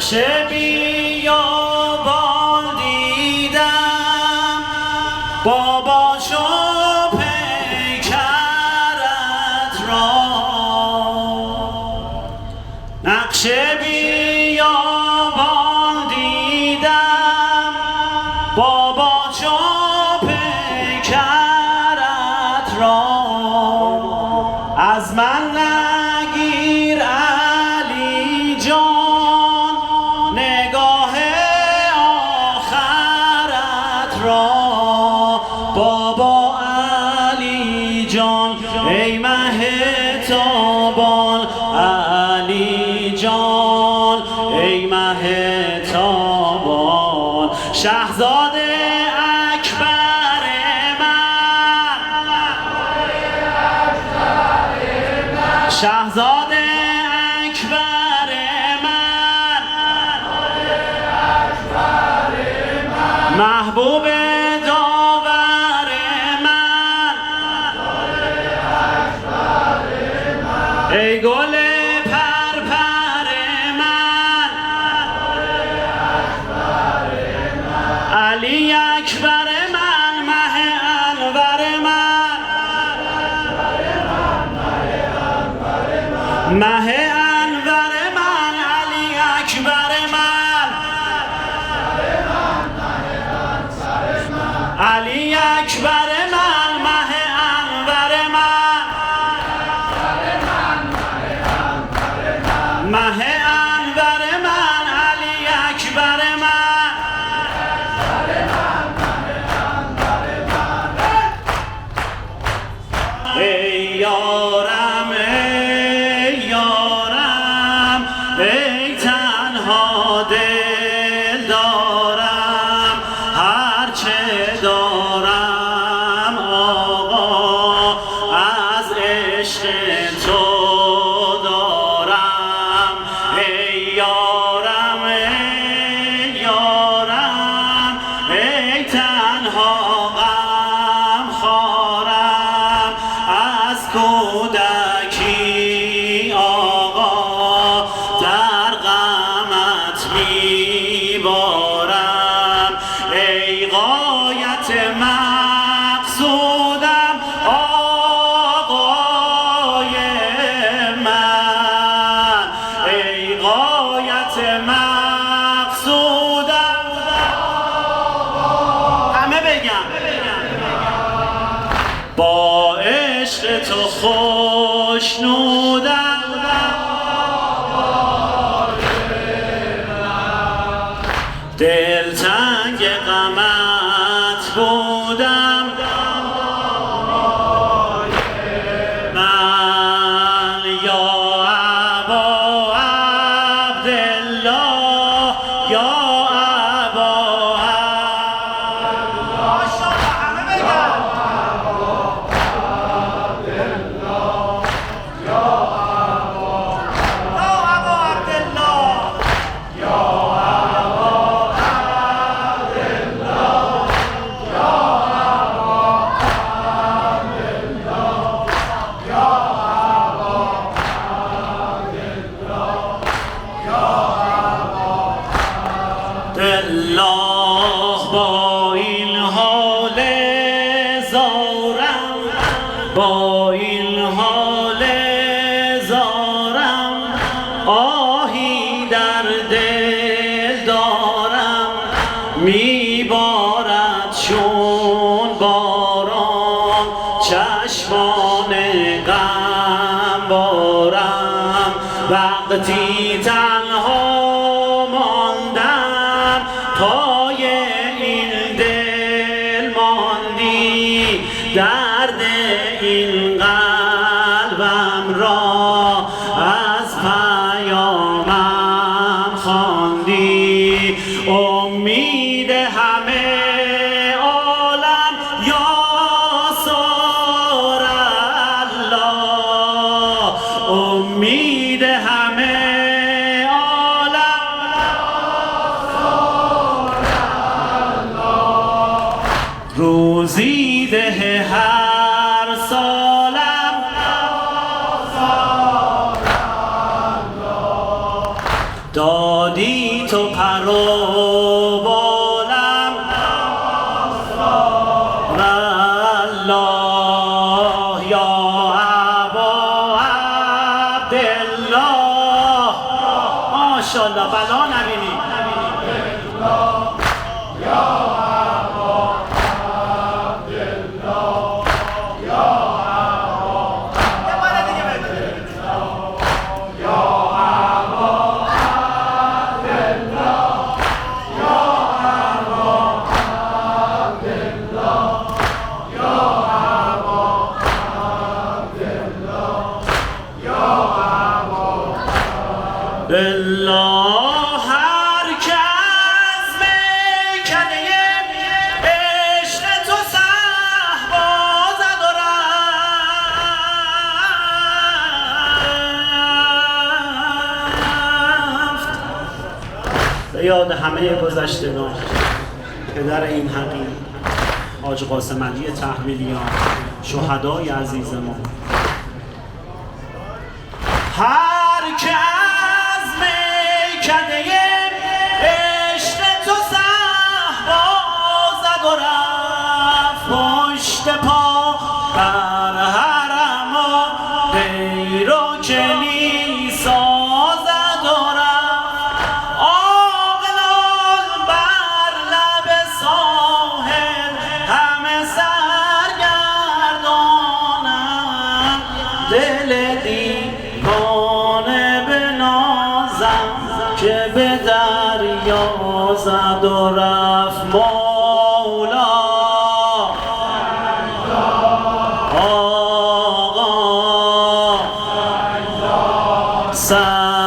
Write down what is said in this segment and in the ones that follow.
نقش بیابان دیدم بابا شو پیکرت را نقش بیابان دیدم بابا شو پیکرت را از من نگیر علی جان نگاه آخرت را بابا علی جان ای مه تابان علی جان ای مه تابان شهزاده اکبر من شهزاده اکبر من محبوب داور من ای گل پرپر من علی اکبر من مه انور من مه انور من علی اکبر من علی اکبر من مه انور من مه انور من علی اکبر من ای یارم ای یارم ای تنها دل دارم هرچه دارم آقا از عشق تو دارم ای یارم ای یارم ای تنها غم خوارم از کودکی آقا در غمت میبارم ای غایت مقصودم آقای من ای غایت مقصودم همه بگم با عشق تو خوشنودم دلتنگ غمت بودم من یا ابا عبدالله یا ابا الله با این حال زارم با این حال زارم آهی در دل دارم میبارد چون باران چشمان غم بارم وقتی تنها ماندم پای این دل ماندی درد این قلبم را از پیامم خواندی امید همه عالم یا سار الله امید همه تو پر و بالم والله یا ابا عبدالله ماشاءالله بلا نبینی بالله هر کس میکنه عشق تو صحبا زد و رفت. به یاد همه گذشتگان پدر این حقیر حاج قاسم علی تحویلیان شهدای عزیز ما، هر کس میکنه عشق تو صحبا زد و رفت. پشت پا بر حرم و دیر و کلیسا زد و رفت. عاقلان بر لب ساحل همه سرگردانند، دل دیوانه بنازم که به دریا زد و رفت. مولا آقا سرور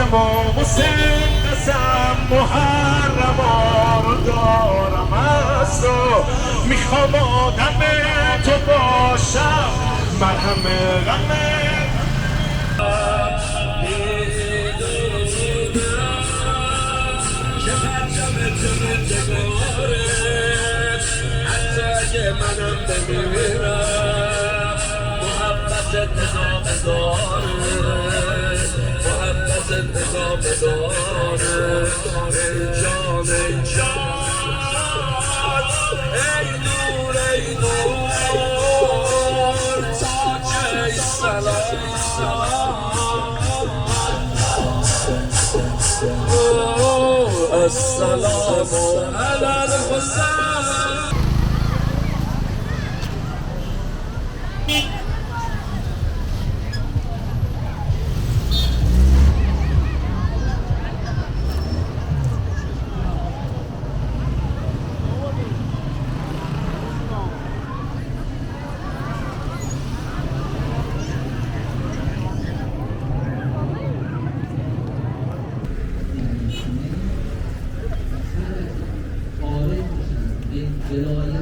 امام حسین قسم محرم رو دارم از تو، میخوام آدم باشم مرهم غمه که پرچم موندگاره حتی اگه منم بمیرم محبت ادامه داره محبت ادامه داره ای جان ای جان ای نور ای نور تاج سلام السلام علی الحسین عارف باشن به ولایت